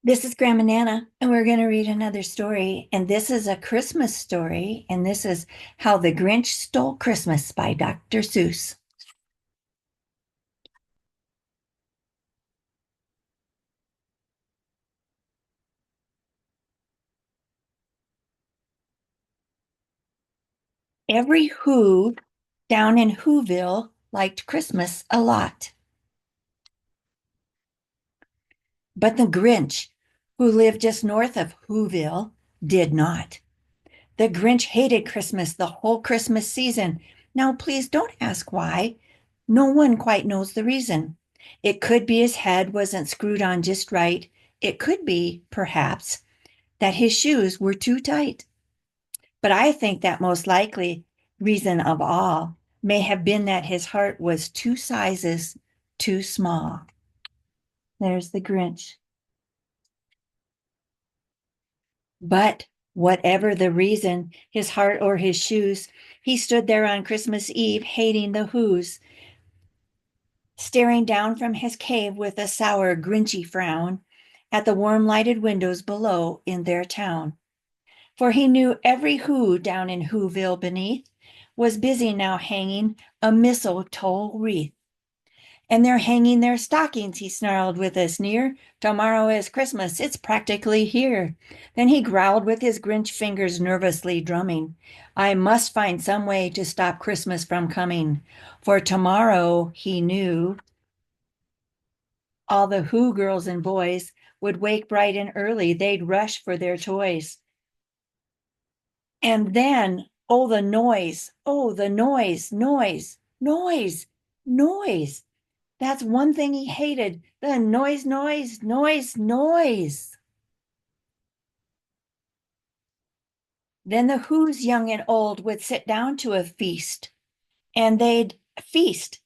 This is Grandma Nana, and we're going to read another story. And this is a Christmas story. And this is How the Grinch Stole Christmas by Dr. Seuss. Every Who down in Whoville liked Christmas a lot. But the Grinch, who lived just north of Whoville, did not. The Grinch hated Christmas the whole Christmas season. Now, please don't ask why. No one quite knows the reason. It could be his head wasn't screwed on just right. It could be, perhaps, that his shoes were too tight. But I think that most likely reason of all may have been that his heart was two sizes too small. There's the Grinch. But whatever the reason, his heart or his shoes, he stood there on Christmas Eve hating the Who's, staring down from his cave with a sour, grinchy frown at the warm lighted windows below in their town. For he knew every Who down in Whoville beneath was busy now hanging a mistletoe wreath. And they're hanging their stockings, he snarled with a sneer. Tomorrow is Christmas, it's practically here. Then he growled with his Grinch fingers nervously drumming. I must find some way to stop Christmas from coming. For tomorrow, he knew, all the Who girls and boys would wake bright and early. They'd rush for their toys. And then, oh, the noise. That's one thing he hated, the noise. Then the Who's young and old would sit down to a feast, and they'd feast,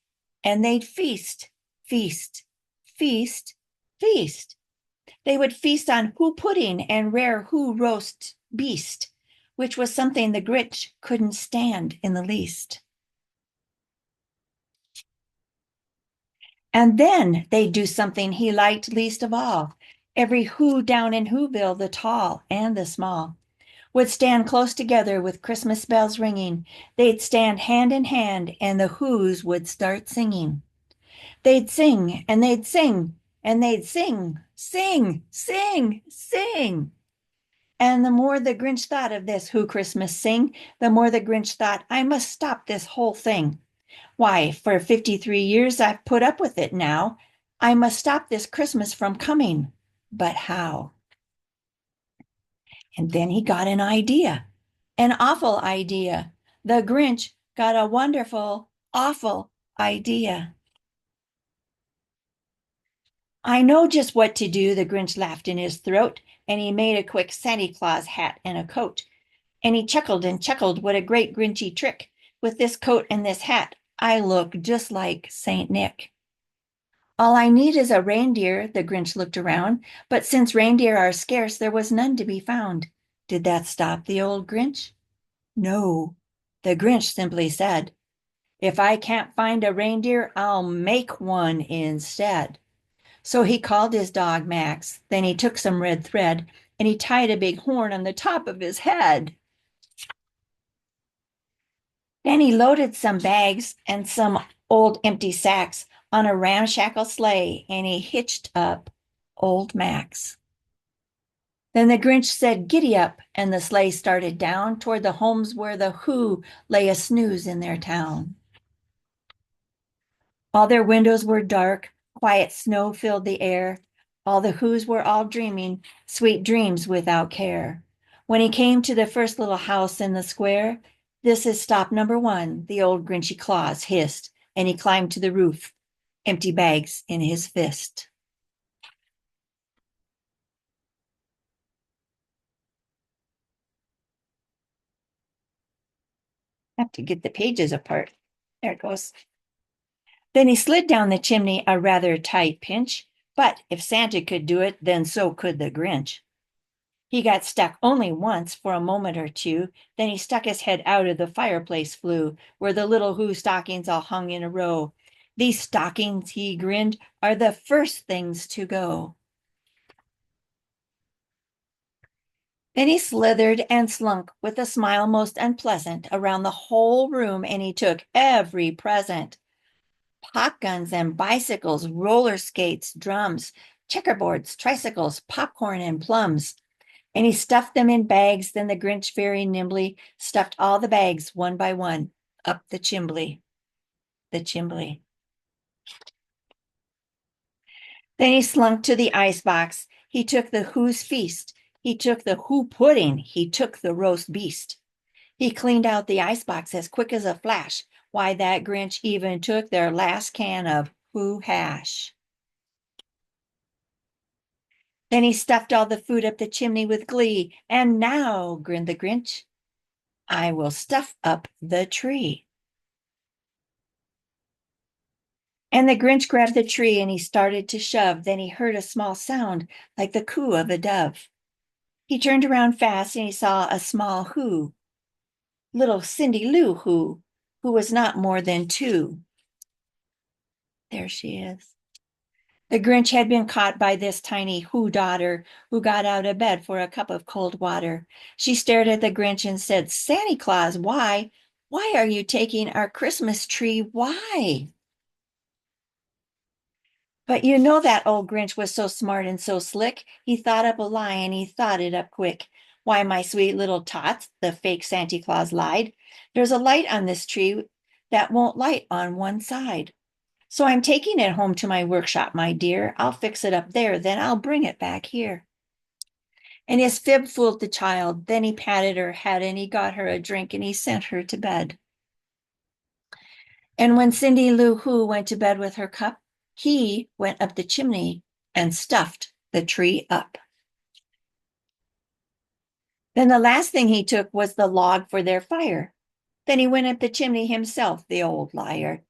and they'd feast, feast, feast. They would feast on Who pudding and rare Who roast beast, which was something the Grinch couldn't stand in the least. And then they'd do something he liked least of all. Every Who down in Whoville, the tall and the small, would stand close together with Christmas bells ringing. They'd stand hand in hand, and the Who's would start singing. They'd sing, and they'd sing, and they'd sing. And the more the Grinch thought of this Who Christmas sing, the more the Grinch thought, I must stop this whole thing. Why, for 53 years I've put up with it now. I must stop this Christmas from coming. But how? And then he got an idea, an awful idea. The Grinch got a wonderful, awful idea. I know just what to do, the Grinch laughed in his throat, and he made a quick Santa Claus hat and a coat. And he chuckled and chuckled, what a great Grinchy trick. With this coat and this hat, I look just like Saint Nick. All I need is a reindeer, the Grinch looked around, but since reindeer are scarce, there was none to be found. Did that stop the old Grinch? No. The Grinch simply said, if I can't find a reindeer, I'll make one instead. So he called his dog Max. Then he took some red thread and he tied a big horn on the top of his head. Then he loaded some bags and some old empty sacks on a ramshackle sleigh and he hitched up old Max. Then the Grinch said, giddy up, and the sleigh started down toward the homes where the Who lay a snooze in their town. All their windows were dark, quiet snow filled the air. All the Who's were all dreaming sweet dreams without care. When he came to the first little house in the square, this is stop number one, the old Grinchy Claus hissed, and he climbed to the roof, empty bags in his fist. I have to get the pages apart. There it goes. Then he slid down the chimney a rather tight pinch, but if Santa could do it, then so could the Grinch. He got stuck only once for a moment or two. Then he stuck his head out of the fireplace flue, where the little Who stockings all hung in a row. These stockings, he grinned, are the first things to go. Then he slithered and slunk with a smile most unpleasant around the whole room, and he took every present: pop guns and bicycles, roller skates, drums, checkerboards, tricycles, popcorn, and plums. And he stuffed them in bags. Then the Grinch very nimbly stuffed all the bags one by one up the chimbley, the chimbley. Then he slunk to the ice box. He took the Who's feast. He took the Who pudding. He took the roast beast. He cleaned out the ice box as quick as a flash. Why, that Grinch even took their last can of Who hash. Then he stuffed all the food up the chimney with glee. And now, grinned the Grinch, I will stuff up the tree. And the Grinch grabbed the tree and he started to shove. Then he heard a small sound like the coo of a dove. He turned around fast and he saw a small Who, little Cindy Lou who was not more than 2. There she is. The Grinch had been caught by this tiny Who daughter who got out of bed for a cup of cold water. She stared at the Grinch and said, Santa Claus, why? Why are you taking our Christmas tree? Why? But you know that old Grinch was so smart and so slick. He thought up a lie and he thought it up quick. Why, my sweet little tots, the fake Santa Claus lied. There's a light on this tree that won't light on one side. So I'm taking it home to my workshop, my dear. I'll fix it up there, then I'll bring it back here. And his fib fooled the child. Then he patted her head and he got her a drink and he sent her to bed. And when Cindy Lou Who went to bed with her cup, he went up the chimney and stuffed the tree up. Then the last thing he took was the log for their fire. Then he went up the chimney himself, the old liar.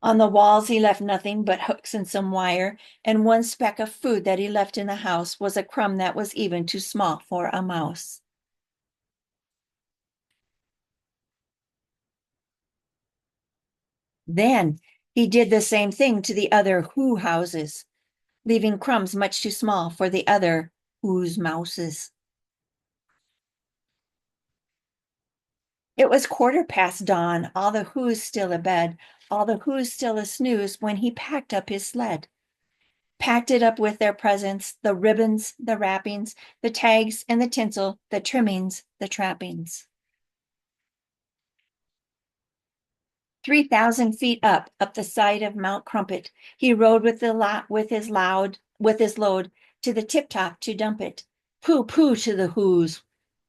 On the walls he left nothing but hooks and some wire, and one speck of food that he left in the house was a crumb that was even too small for a mouse. Then he did the same thing to the other Who houses, leaving crumbs much too small for the other Who's mouses. It was 1/4 past dawn, all the Who's still abed, all the Who's still a snooze when he packed up his sled. Packed it up with their presents, the ribbons, the wrappings, the tags and the tinsel, the trimmings, the trappings. 3,000 feet up the side of Mount Crumpet, he rode with his load to the tip top to dump it. Pooh, pooh to the Who's.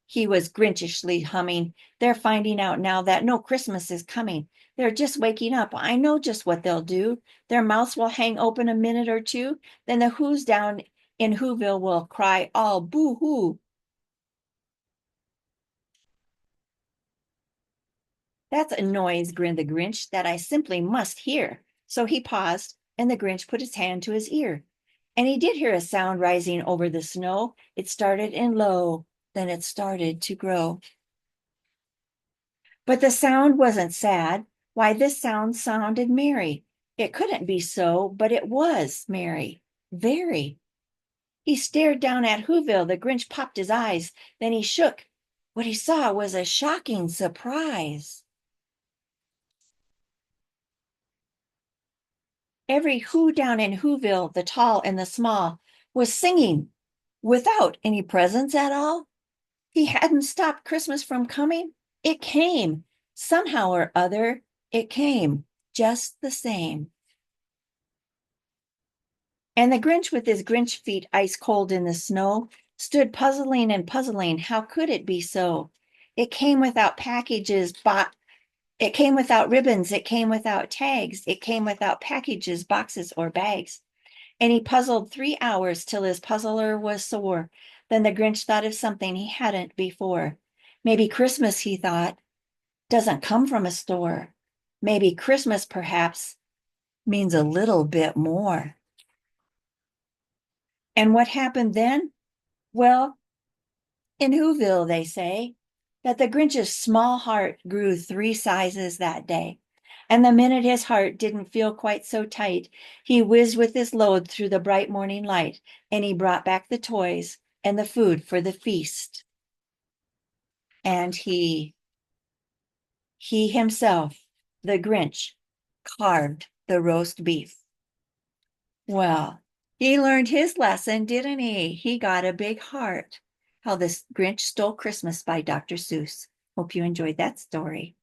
He was Grinchishly humming. They're finding out now that no Christmas is coming. They're just waking up. I know just what they'll do. Their mouths will hang open a minute or two. Then the Who's down in Whoville will cry all boo-hoo. That's a noise, grinned the Grinch, that I simply must hear. So he paused, and the Grinch put his hand to his ear. And he did hear a sound rising over the snow. It started in low, then it started to grow. But the sound wasn't sad. Why, this sound sounded merry. It couldn't be so, but it was merry, very. He stared down at Whoville. The Grinch popped his eyes. Then he shook. What he saw was a shocking surprise. Every Who down in Whoville, the tall and the small, was singing without any presents at all. He hadn't stopped Christmas from coming. It came. Somehow or other, it came just the same. And the Grinch, with his Grinch feet ice cold in the snow, stood puzzling and puzzling. How could it be so? It came without packages, it came without ribbons, it came without tags, it came without packages, boxes, or bags. And he puzzled 3 hours till his puzzler was sore. Then the Grinch thought of something he hadn't before. Maybe Christmas, he thought, doesn't come from a store. Maybe Christmas, perhaps, means a little bit more. And what happened then? Well, in Whoville, they say that the Grinch's small heart grew 3 sizes that day. And the minute his heart didn't feel quite so tight, he whizzed with his load through the bright morning light, and he brought back the toys and the food for the feast. and he himself, the Grinch, carved the roast beef. Well, he learned his lesson, didn't he? He got a big heart. How the Grinch Stole Christmas by Dr. Seuss. Hope you enjoyed that story.